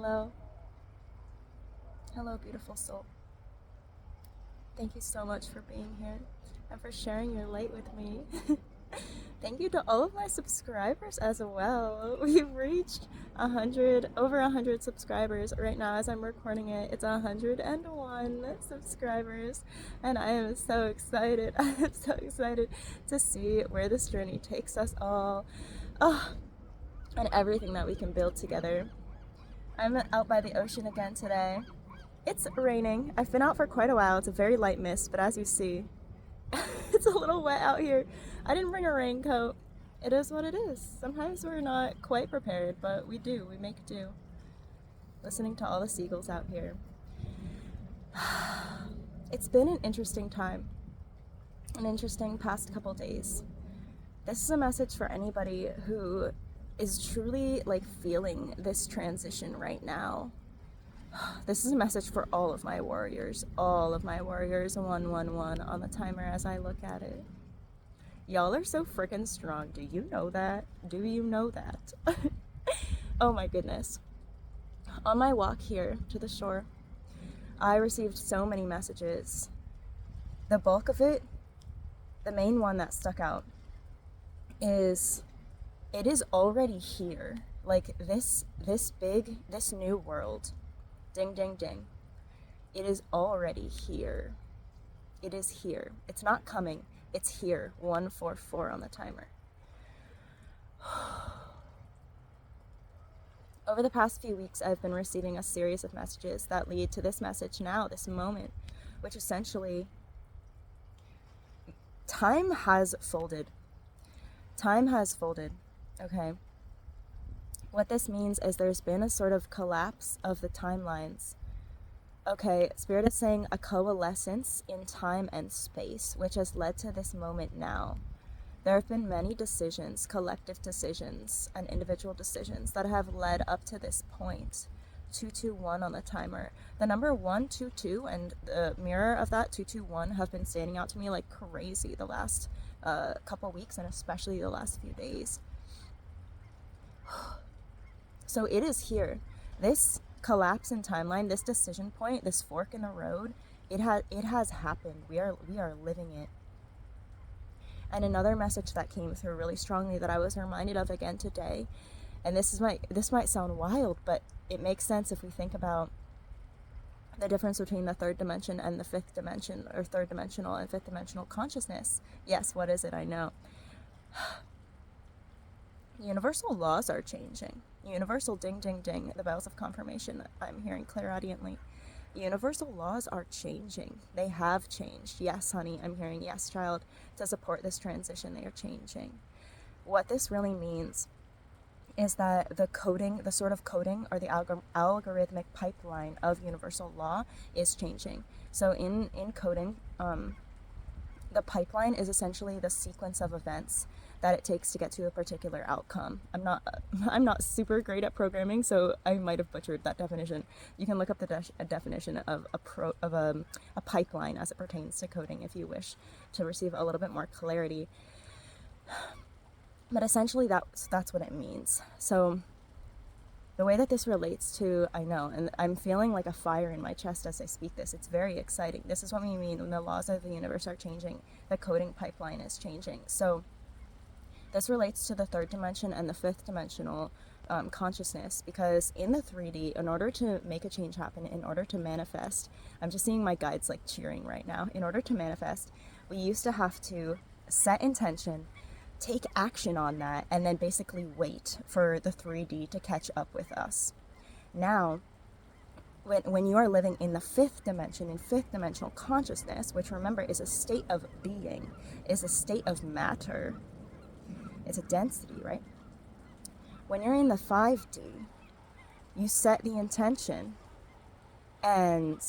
Hello. Hello, beautiful soul. Thank you so much for being here and for sharing your light with me. Thank you to all of my subscribers as well. We've reached over 100 subscribers right now as I'm recording it. It's 101 subscribers, and I am so excited. I am so excited to see where this journey takes us all. Oh, and everything that we can build together. I'm out by the ocean again today. It's raining. I've been out for quite a while. It's a very light mist, but as you see, it's a little wet out here. I didn't bring a raincoat. It is what it is. Sometimes we're not quite prepared, but we do. We make do. Listening to all the seagulls out here. It's been an interesting time. An interesting past couple days. This is a message for anybody who is truly feeling this transition right now. This is a message for all of my warriors. All of my warriors. 111 on the timer as I look at it. Y'all are so freaking strong. Do you know that? Do you know that? Oh my goodness. On my walk here to the shore, I received so many messages. The bulk of it, the main one that stuck out, is it is already here. This new world. Ding, ding, ding. It is already here. It is here. It's not coming. It's here. 144 on the timer. Over the past few weeks, I've been receiving a series of messages that lead to this message now, this moment, which essentially, time has folded. Time has folded, okay? What this means is there's been a sort of collapse of the timelines. Okay, Spirit is saying a coalescence in time and space, which has led to this moment now. There have been many decisions, collective decisions, and individual decisions that have led up to this point. 221 on the timer. The number 122 and the mirror of that 221 have been standing out to me like crazy the last couple weeks, and especially the last few days. So it is here. This collapse in timeline, this decision point, this fork in the road, it has happened. We are living it. And another message that came through really strongly that I was reminded of again today, and this might sound wild, but it makes sense if we think about the difference between the third dimension and the fifth dimension, or third dimensional and fifth dimensional consciousness. Yes, what is it? I know. Universal laws are changing. Universal ding, ding, ding, the bells of confirmation I'm hearing clairaudiently. Universal laws are changing. They have changed. Yes, honey, I'm hearing yes, child. To support this transition, they are changing. What this really means is that the sort of coding or the algorithmic pipeline of universal law is changing. So in coding, the pipeline is essentially the sequence of events that it takes to get to a particular outcome. I'm not super great at programming, so I might have butchered that definition. You can look up the definition of a pipeline as it pertains to coding if you wish to receive a little bit more clarity. But essentially that's what it means. So the way that this relates to, I know, and I'm feeling like a fire in my chest as I speak this. It's very exciting. This is what we mean when the laws of the universe are changing. The coding pipeline is changing. So this relates to the third dimension and the fifth dimensional consciousness, because in the 3D, in order to make a change happen, in order to manifest, I'm just seeing my guides cheering right now. In order to manifest, we used to have to set intention, take action on that, and then basically wait for the 3D to catch up with us. Now, when you are living in the fifth dimension, in fifth dimensional consciousness, which remember is a state of being, is a state of matter, it's a density, right? When you're in the 5D, you set the intention and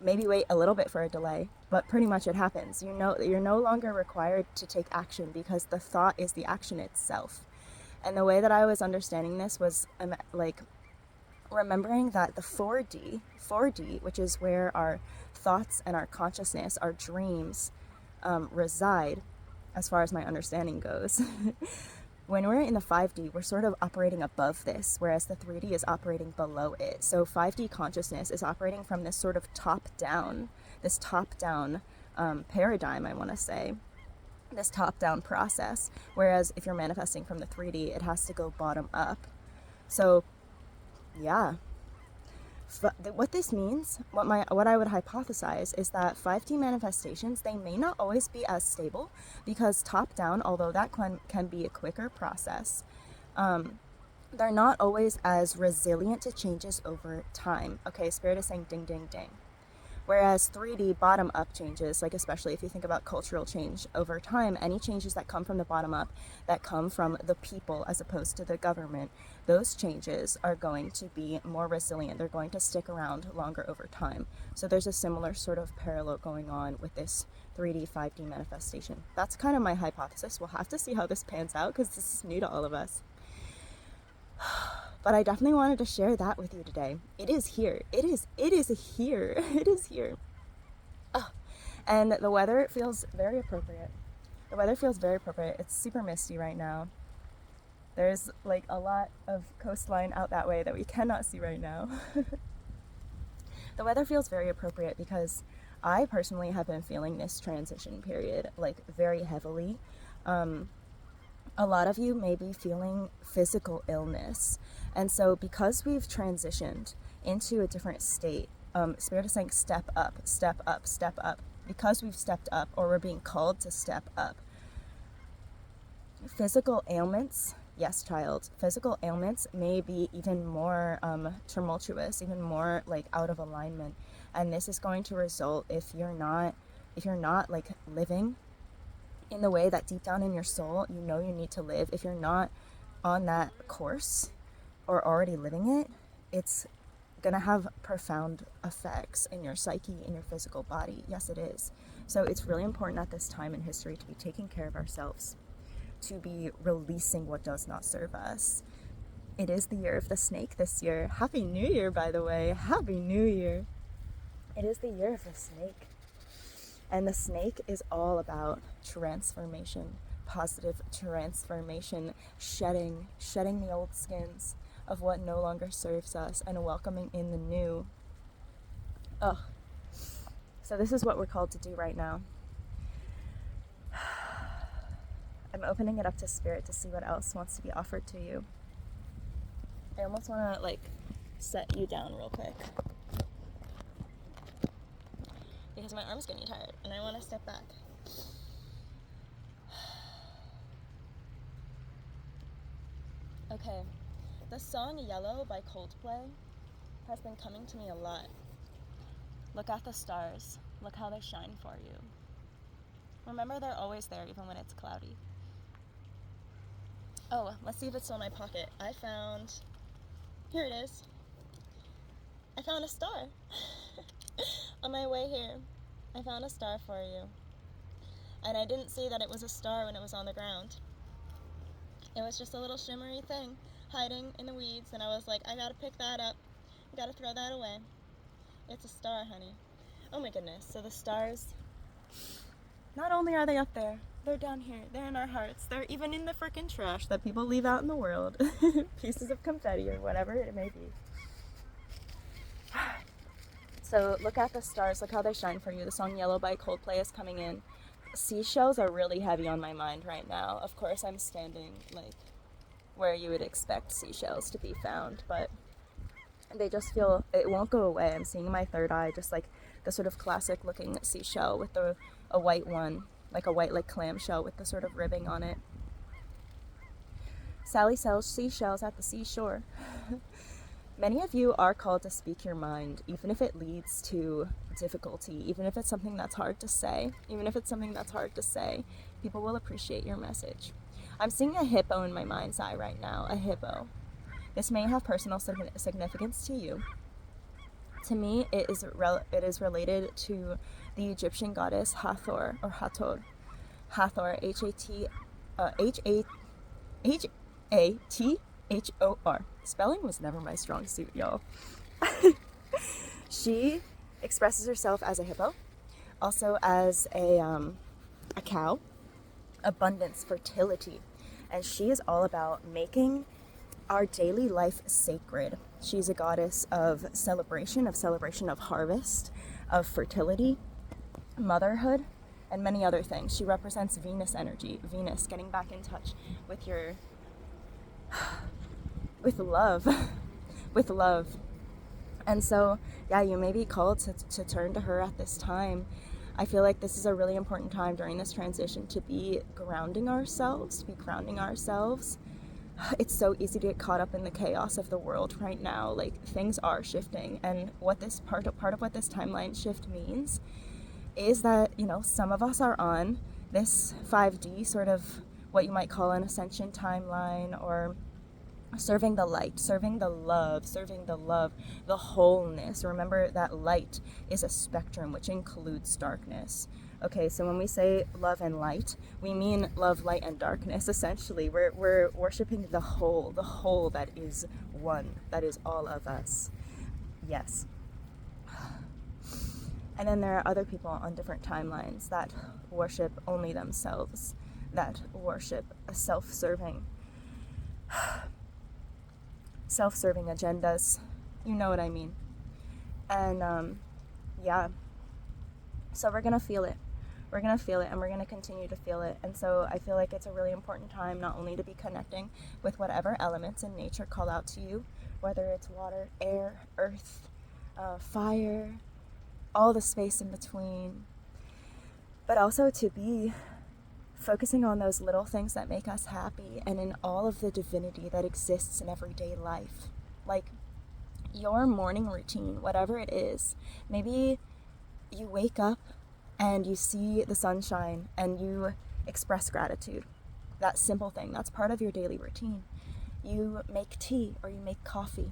maybe wait a little bit for a delay, but pretty much it happens. You know that you're no longer required to take action because the thought is the action itself. And the way that I was understanding this was remembering that the 4D, which is where our thoughts and our consciousness, our dreams reside, as far as my understanding goes. when we're in the 5D, we're sort of operating above this, whereas the 3D is operating below it. So 5D consciousness is operating from this sort of top-down paradigm, I want to say, this top-down process. Whereas if you're manifesting from the 3D, it has to go bottom up. So, yeah. What this means, what I would hypothesize is that 5D manifestations, they may not always be as stable, because top down, although that can be a quicker process, they're not always as resilient to changes over time. Okay, Spirit is saying ding, ding, ding. Whereas 3D bottom up changes, like especially if you think about cultural change over time, any changes that come from the bottom up, that come from the people as opposed to the government, those changes are going to be more resilient. They're going to stick around longer over time. So there's a similar sort of parallel going on with this 3D, 5D manifestation. That's kind of my hypothesis. We'll have to see how this pans out, because this is new to all of us. But I definitely wanted to share that with you today. It is here. It is here. It is here. Oh, and the weather feels very appropriate. It's super misty right now. There's like a lot of coastline out that way that we cannot see right now. The weather feels very appropriate because I personally have been feeling this transition period like very heavily. A lot of you may be feeling physical illness. And so because we've transitioned into a different state, Spirit is saying step up, step up, step up. Because we've stepped up, or we're being called to step up. Physical ailments, yes, child, physical ailments may be even more tumultuous, even more like out of alignment. And this is going to result, if you're not like living in the way that deep down in your soul you know you need to live, if you're not on that course or already living it, it's gonna have profound effects in your psyche, in your physical body. Yes, it is. So it's really important at this time in history to be taking care of ourselves, to be releasing what does not serve us. It is the year of the snake this year. Happy New Year, by the way. Happy New Year. It is the year of the snake. And the snake is all about transformation, positive transformation, shedding the old skins of what no longer serves us and welcoming in the new. Oh, so this is what we're called to do right now. I'm opening it up to Spirit to see what else wants to be offered to you. I almost want to like set you down real quick, because my arm's getting tired and I want to step back. Okay, the song Yellow by Coldplay has been coming to me a lot. Look at the stars. Look how they shine for you. Remember, they're always there, even when it's cloudy. Oh, let's see if it's still in my pocket. Here it is. I found a star. On my way here, I found a star for you. And I didn't see that it was a star when it was on the ground. It was just a little shimmery thing hiding in the weeds, and I was like, I gotta pick that up. I gotta throw that away. It's a star, honey. Oh my goodness. So the stars, not only are they up there, they're down here. They're in our hearts. They're even in the frickin' trash that people leave out in the world. Pieces of confetti or whatever it may be. So look at the stars. Look how they shine for you. The song Yellow by Coldplay is coming in. Seashells are really heavy on my mind right now. Of course, I'm standing like where you would expect seashells to be found, but they just feel, it won't go away. I'm seeing my third eye, just like the sort of classic looking seashell with a white one, like a white like clamshell with the sort of ribbing on it. Sally sells seashells at the seashore. Many of you are called to speak your mind, even if it leads to difficulty, even if it's something that's hard to say. People will appreciate your message. I'm seeing a hippo in my mind's eye right now, a hippo. This may have personal significance to you. To me, it is related to the Egyptian goddess Hathor, or Hathor. Hathor, H-A-T-H-O-R. Spelling was never my strong suit, y'all. She expresses herself as a hippo, also as a cow, abundance, fertility. and she is all about making our daily life sacred. She's a goddess of celebration of harvest, of fertility, motherhood, and many other things. She represents Venus energy, Venus getting back in touch with your with love with love. And so yeah, you may be called to turn to her at this time. I feel like this is a really important time during this transition to be grounding ourselves, It's so easy to get caught up in the chaos of the world right now. Like, things are shifting, and what this part of what this timeline shift means is that, some of us are on this 5D, sort of what you might call an ascension timeline, or serving the light, serving the love, the wholeness. Remember that light is a spectrum which includes darkness. Okay, so when we say love and light, we mean love, light, and darkness. Essentially, we're worshiping the whole that is one, that is all of us. Yes. And then there are other people on different timelines that worship only themselves, that worship a self-serving agendas. You know what I mean. And yeah, so we're gonna feel it, and we're gonna continue to feel it. And so I feel like it's a really important time not only to be connecting with whatever elements in nature call out to you, whether it's water, air, earth, fire, all the space in between, but also to be focusing on those little things that make us happy, and in all of the divinity that exists in everyday life. Like your morning routine, whatever it is. Maybe you wake up and you see the sunshine and you express gratitude. That simple thing, that's part of your daily routine. You make tea or you make coffee.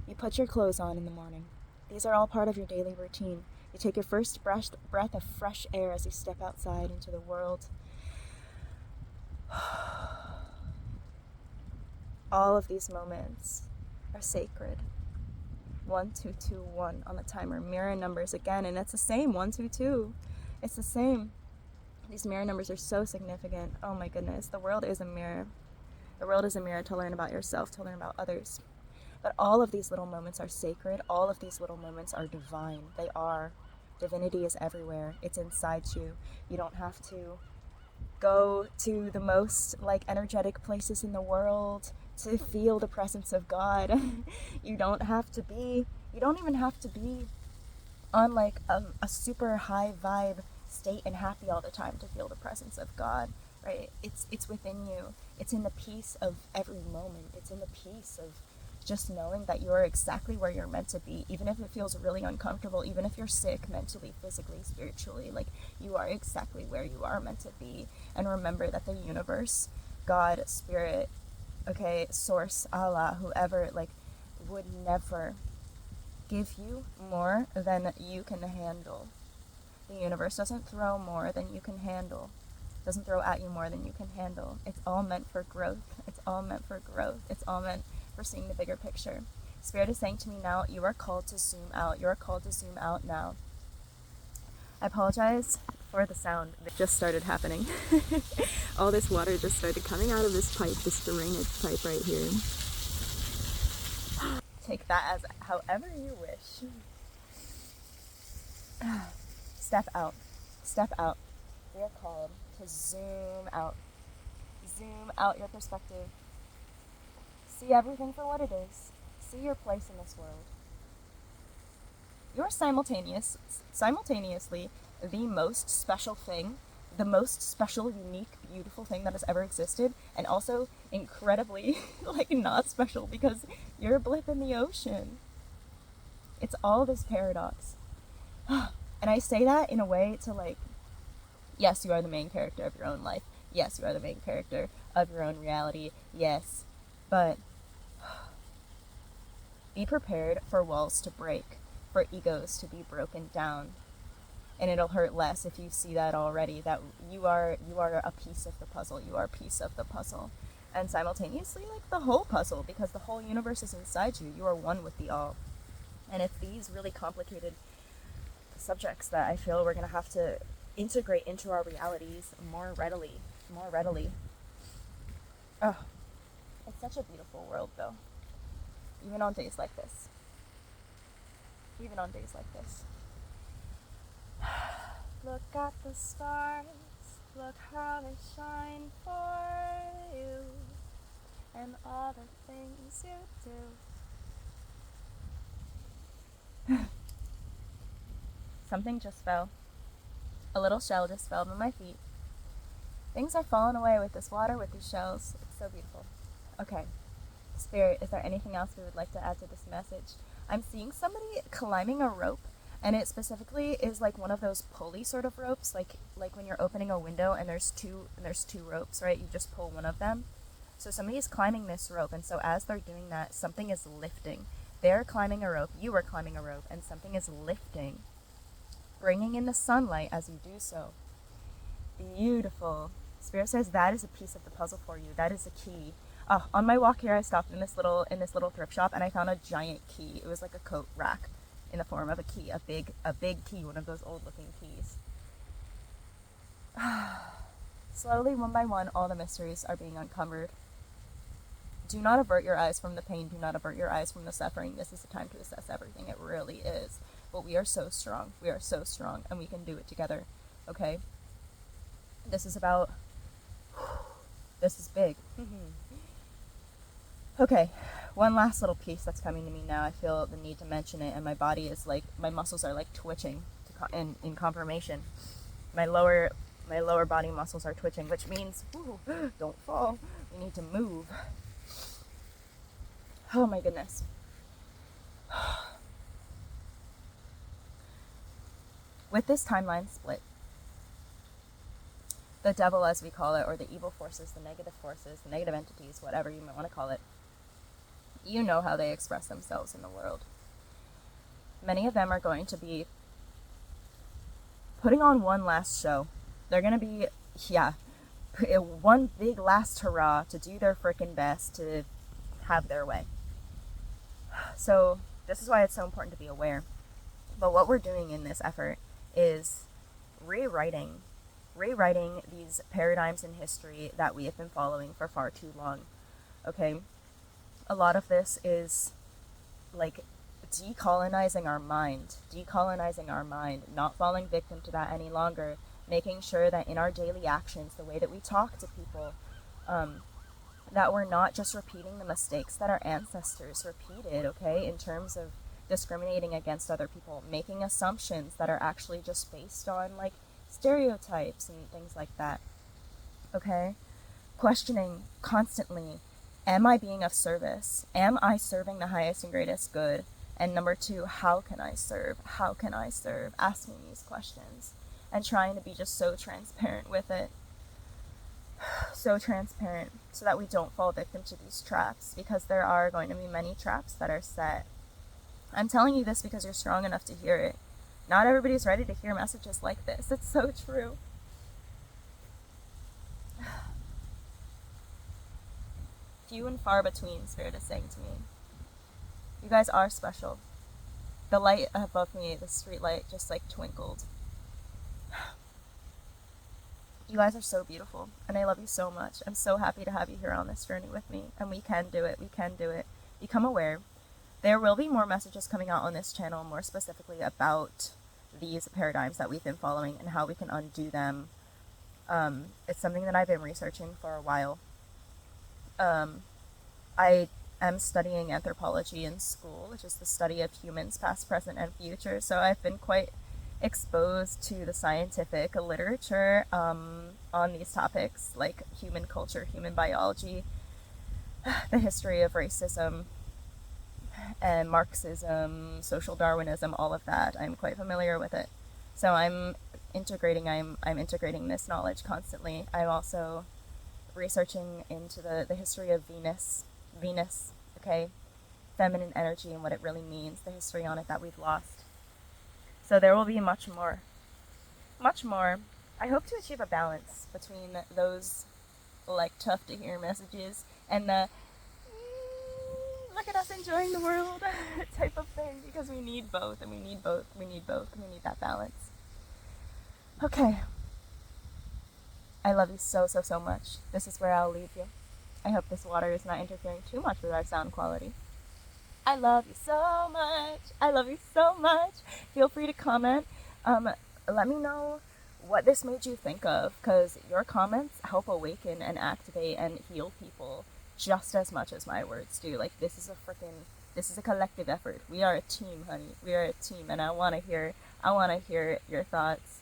You put your clothes on in the morning. These are all part of your daily routine. You take your first breath of fresh air as you step outside into the world. All of these moments are sacred. 1, 2, 2, 1 on the timer. Mirror numbers again, and it's the same. 1, 2, 2. It's the same. These mirror numbers are so significant. Oh my goodness. The world is a mirror. The world is a mirror to learn about yourself, to learn about others. But all of these little moments are sacred. All of these little moments are divine. They are. Divinity is everywhere. It's inside you. You don't have to go to the most energetic places in the world to feel the presence of God. You don't even have to be on a super high vibe state and happy all the time to feel the presence of God, right? It's within you. It's in the peace of every moment. It's in the peace of just knowing that you are exactly where you're meant to be, even if it feels really uncomfortable, even if you're sick mentally, physically, spiritually, you are exactly where you are meant to be. And remember that the universe, God, spirit, okay, source, Allah, whoever, would never give you more than you can handle. The universe doesn't throw more than you can handle. Doesn't throw at you more than you can handle. It's all meant for growth. It's all meant for seeing the bigger picture. Spirit is saying to me now, you are called to zoom out. You are called to zoom out now. I apologize for the sound that just started happening. All this water just started coming out of this pipe, this drainage pipe right here. Take that as however you wish. Step out. Step out. We are called to zoom out. Zoom out your perspective. See everything for what it is. See your place in this world. You're simultaneously the most special thing, the most special, unique, beautiful thing that has ever existed, and also incredibly, not special because you're a blip in the ocean. It's all this paradox. And I say that in a way to yes, you are the main character of your own life. Yes, you are the main character of your own reality. Yes. But be prepared for walls to break, for egos to be broken down. And it'll hurt less if you see that already, that you are a piece of the puzzle. You are a piece of the puzzle. And simultaneously, the whole puzzle, because the whole universe is inside you. You are one with the all. And it's these really complicated subjects that I feel we're going to have to integrate into our realities more readily. Oh, it's such a beautiful world, though. Even on days like this. Even on days like this. Look at the stars, look how they shine for you, and all the things you do. Something just fell. A little shell just fell by my feet. Things are falling away with this water, with these shells. It's so beautiful. Okay, Spirit, is there anything else we would like to add to this message? I'm seeing somebody climbing a rope, and it specifically is like one of those pulley sort of ropes, like when you're opening a window and there's two ropes, right? You just pull one of them. So somebody's climbing this rope, and so as they're doing that, something is lifting. They're climbing a rope, you are climbing a rope, and something is lifting, bringing in the sunlight as you do so. Beautiful. Spirit says that is a piece of the puzzle for you. That is a key. On my walk here, I stopped in this little thrift shop, and I found a giant key. It was like a coat rack in the form of a key, a big key, one of those old-looking keys. Slowly, one by one, all the mysteries are being uncovered. Do not avert your eyes from the pain. Do not avert your eyes from the suffering. This is the time to assess everything. It really is. But we are so strong. We are so strong, and we can do it together. Okay? This is about... This is big. Okay, one last little piece that's coming to me now. I feel the need to mention it, and my body is like, my muscles are like twitching in confirmation. My lower body muscles are twitching, which means, ooh, don't fall. We need to move. Oh my goodness. With this timeline split, the devil, as we call it, or the evil forces, the negative entities, whatever you might want to call it, you know how they express themselves in the world. Many of them are going to be putting on one last show. They're going to be, one big last hurrah to do their frickin' best to have their way. So this is why it's so important to be aware. But what we're doing in this effort is rewriting these paradigms in history that we have been following for far too long. Okay? A lot of this is like decolonizing our mind, not falling victim to that any longer, making sure that in our daily actions, the way that we talk to people, that we're not just repeating the mistakes that our ancestors repeated, okay, in terms of discriminating against other people, making assumptions that are actually just based on like stereotypes and things like that, okay? Questioning constantly, am I being of service? Am I serving the highest and greatest good? And number two, how can I serve? How can I serve? Asking these questions and trying to be just so transparent with it. So transparent so that we don't fall victim to these traps, because there are going to be many traps that are set. I'm telling you this because you're strong enough to hear it. Not everybody's ready to hear messages like this. It's so true. Few and far between, Spirit is saying to me. You guys are special. The light above me, the street light, just like twinkled. You guys are so beautiful, and I love you so much. I'm so happy to have you here on this journey with me, and we can do it. We can do it. Become aware. There will be more messages coming out on this channel, more specifically about these paradigms that we've been following and how we can undo them. It's something that I've been researching for a while. I am studying anthropology in school, which is the study of humans, past, present, and future. So I've been quite exposed to the scientific literature on these topics, like human culture, human biology, the history of racism, and Marxism, social Darwinism, all of that. I'm quite familiar with it. So I'm integrating this knowledge constantly. I'm also researching into the history of Venus, okay, feminine energy and what it really means, the history on it that we've lost. So there will be much more. I hope to achieve a balance between those like tough to hear messages and the look at us enjoying the world type of thing, because we need both, and we need that balance. Okay. I love you so, so, so much. This is where I'll leave you. I hope this water is not interfering too much with our sound quality. I love you so much. I love you so much. Feel free to comment. Let me know what this made you think of, because your comments help awaken and activate and heal people just as much as my words do. Like, this is a collective effort. We are a team, honey. We are a team, and I want to hear your thoughts.